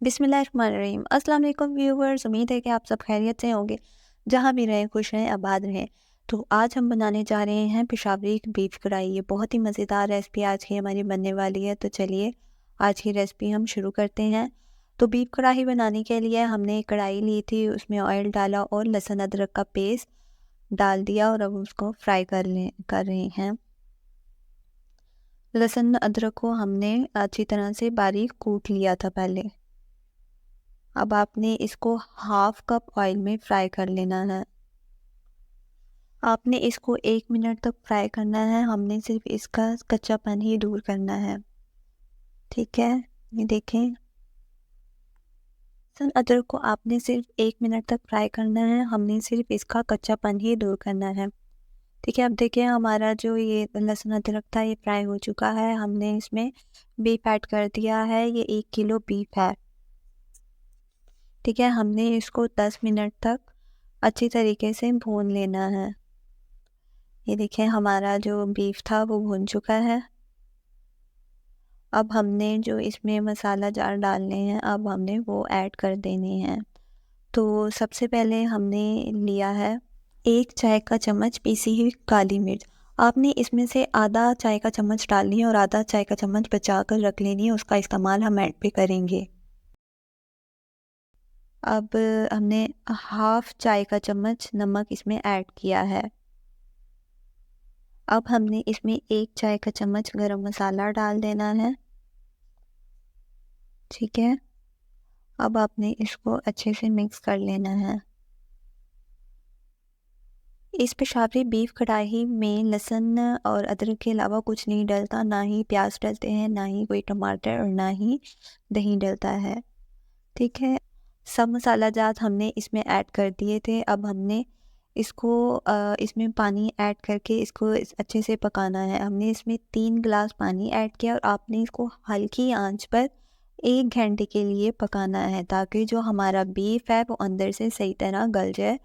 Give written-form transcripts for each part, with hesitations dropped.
बिस्मिल्लाहिर्रहमानिर्रहीम। अस्सलाम वालेकुम व्यूवर्स, उम्मीद है कि आप सब खैरियत से होंगे, जहाँ भी रहें खुश रहें आबाद रहें। तो आज हम बनाने जा रहे हैं पेशावरी बीफ कढ़ाई। ये बहुत ही मज़ेदार रेसिपी आज की हमारी बनने वाली है। तो चलिए आज की रेसिपी हम शुरू करते हैं। तो बीफ कढ़ाई बनाने के लिए हमने एक कढ़ाई ली थी, उसमें ऑयल डाला और लहसुन अदरक का पेस्ट डाल दिया और अब उसको फ्राई कर रहे हैं। लहसुन अदरक को हमने अच्छी तरह से बारीक कूट लिया था पहले। अब आपने इसको हाफ कप ऑयल में फ्राई कर लेना है। आपने इसको 1 मिनट तक फ्राई करना है। हमने सिर्फ इसका कच्चापन ही दूर करना है, ठीक है। ये देखें, लहसुन अदरक को आपने सिर्फ 1 मिनट तक फ्राई करना है। हमने सिर्फ इसका कच्चापन ही दूर करना है, ठीक है। अब देखिए हमारा जो ये लहसुन अदरक था ये फ्राई हो चुका है। हमने इसमें बीफ ऐड कर दिया है। ये 1 किलो बीफ है, ठीक है। हमने इसको 10 मिनट तक अच्छी तरीके से भून लेना है। ये देखिए हमारा जो बीफ था वो भून चुका है। अब हमने जो इसमें मसाला जार डालने हैं, अब हमने वो ऐड कर देने हैं। तो सबसे पहले हमने लिया है 1 चाय का चम्मच पीसी हुई काली मिर्च। आपने इसमें से आधा चाय का चम्मच डालनी है और आधा चाय का चम्मच बचा कर रख लेनी है, उसका इस्तेमाल हम ऐड पे करेंगे। अब हमने हाफ चाय का चम्मच नमक इसमें ऐड किया है। अब हमने इसमें 1 चाय का चम्मच गरम मसाला डाल देना है, ठीक है। अब आपने इसको अच्छे से मिक्स कर लेना है। इस पेशावरी बीफ कढ़ाई में लहसुन और अदरक के अलावा कुछ नहीं डलता, ना ही प्याज डलते हैं, ना ही कोई टमाटर और ना ही दही डलता है, ठीक है। सब मसाला जात हमने इसमें ऐड कर दिए थे। अब हमने इसको इसमें पानी ऐड करके इसको अच्छे से पकाना है। हमने इसमें 3 गिलास पानी ऐड किया और आपने इसको हल्की आंच पर 1 घंटे के लिए पकाना है, ताकि जो हमारा बीफ है वो अंदर से सही तरह गल जाए,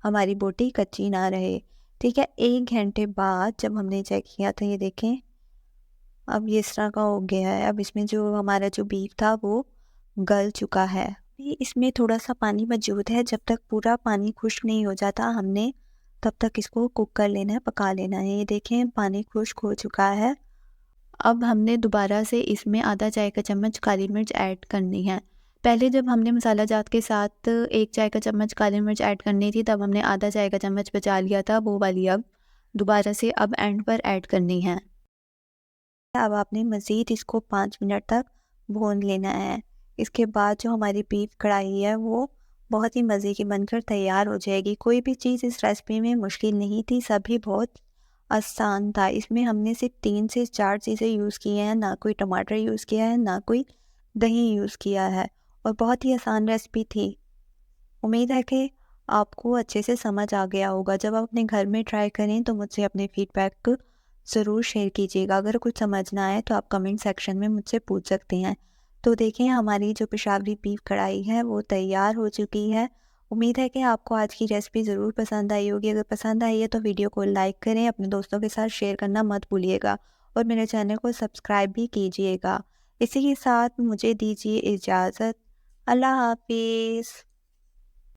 हमारी बोटी कच्ची ना रहे, ठीक है। 1 घंटे बाद जब हमने चेक किया तो ये देखें अब ये इस तरह का हो गया है। अब इसमें जो हमारा जो बीफ था वो गल चुका है। ये इसमें थोड़ा सा पानी मौजूद है। जब तक पूरा पानी खुश्क नहीं हो जाता हमने तब तक इसको कुक कर लेना है, पका लेना है। ये देखें पानी खुश्क हो चुका है। अब हमने दोबारा से इसमें आधा चाय का चम्मच काली मिर्च ऐड करनी है। पहले जब हमने मसाला जात के साथ 1 चाय का चम्मच काली मिर्च ऐड करनी थी तब हमने आधा चाय का चम्मच बचा लिया था, वो वाली अब दोबारा से अब एंड पर ऐड करनी है। अब आपने मज़ीद इसको 5 मिनट तक भून लेना है। इसके बाद जो हमारी बीफ कढ़ाई है वो बहुत ही मज़े की बनकर तैयार हो जाएगी। कोई भी चीज़ इस रेसिपी में मुश्किल नहीं थी, सभी बहुत आसान था। इसमें हमने सिर्फ 3 से 4 चीज़ें यूज़ की हैं, ना कोई टमाटर यूज़ किया है, ना कोई दही यूज़ किया है, और बहुत ही आसान रेसिपी थी। उम्मीद है कि आपको अच्छे से समझ आ गया होगा। जब आप अपने घर में ट्राई करें तो मुझसे अपने फीडबैक ज़रूर शेयर कीजिएगा। अगर कुछ समझ ना आए तो आप कमेंट सेक्शन में मुझसे पूछ सकते हैं। तो देखें हमारी जो पेशावरी बीफ कढ़ाई है वो तैयार हो चुकी है। उम्मीद है कि आपको आज की रेसिपी ज़रूर पसंद आई होगी। अगर पसंद आई है तो वीडियो को लाइक करें, अपने दोस्तों के साथ शेयर करना मत भूलिएगा और मेरे चैनल को सब्सक्राइब भी कीजिएगा। इसी के साथ मुझे दीजिए इजाज़त। अल्लाह हाफिज़।